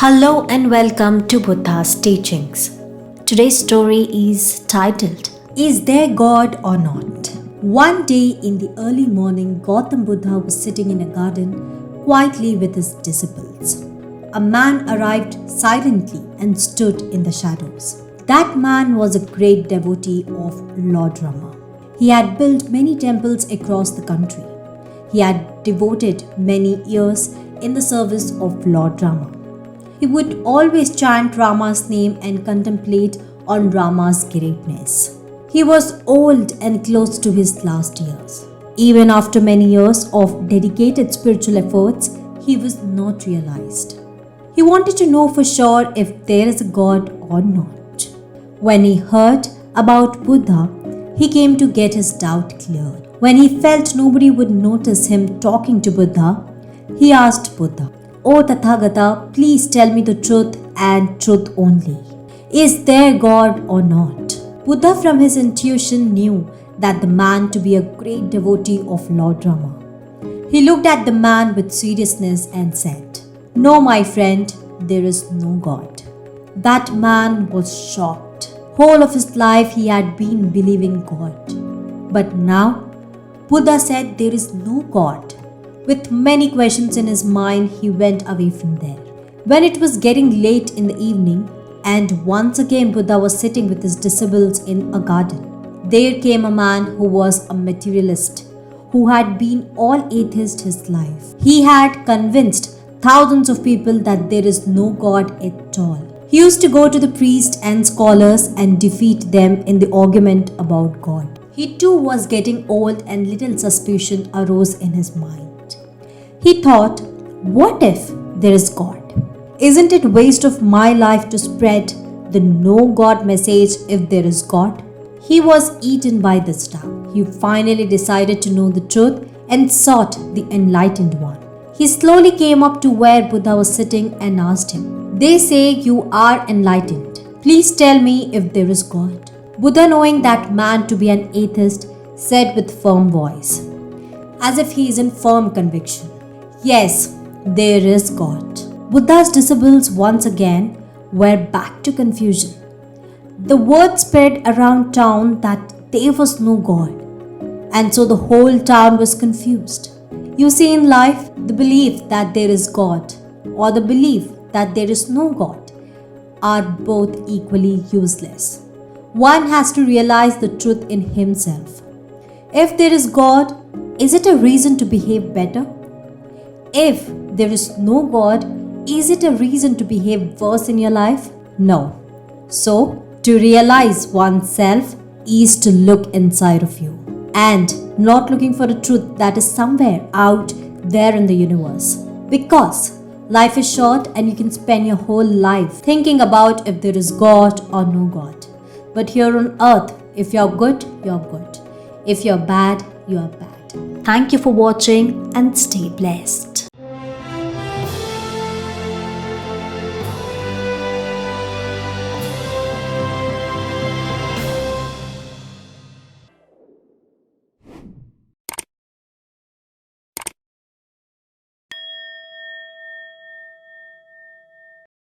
Hello and welcome to Buddha's teachings. Today's story is titled, Is There God or Not? One day in the early morning, Gautam Buddha was sitting in a garden quietly with his disciples. A man arrived silently and stood in the shadows. That man was a great devotee of Lord Rama. He had built many temples across the country. He had devoted many years in the service of Lord Rama. He would always chant Rama's name and contemplate on Rama's greatness. He was old and close to his last years. Even after many years of dedicated spiritual efforts, he was not realized. He wanted to know for sure if there is a God or not. When he heard about Buddha, he came to get his doubt cleared. When he felt nobody would notice him talking to Buddha, he asked Buddha, "O Tathagata, please tell me the truth and truth only. Is there God or not?" Buddha from his intuition knew that the man to be a great devotee of Lord Rama. He looked at the man with seriousness and said, "No, my friend, there is no God." That man was shocked. Whole of his life he had been believing God. But now, Buddha said there is no God. With many questions in his mind, he went away from there. When it was getting late in the evening, and once again Buddha was sitting with his disciples in a garden, there came a man who was a materialist, who had been all atheist his life. He had convinced thousands of people that there is no God at all. He used to go to the priests and scholars and defeat them in the argument about God. He too was getting old and little suspicion arose in his mind. He thought, what if there is God? Isn't it waste of my life to spread the no God message if there is God? He was eaten by this doubt. He finally decided to know the truth and sought the enlightened one. He slowly came up to where Buddha was sitting and asked him, "They say you are enlightened. Please tell me if there is God." Buddha, knowing that man to be an atheist, said with firm voice, as if he is in firm conviction, "Yes, there is God." Buddha's disciples once again were back to confusion. The word spread around town that there was no God, and so the whole town was confused. You see, in life, the belief that there is God or the belief that there is no God are both equally useless. One has to realize the truth in himself. If there is God, is it a reason to behave better? If there is no God, is it a reason to behave worse in your life? No. So, to realize oneself is to look inside of you and not looking for a truth that is somewhere out there in the universe. Because life is short and you can spend your whole life thinking about if there is God or no God. But here on earth, if you're good, you're good. If you're bad, you're bad. Thank you for watching and stay blessed.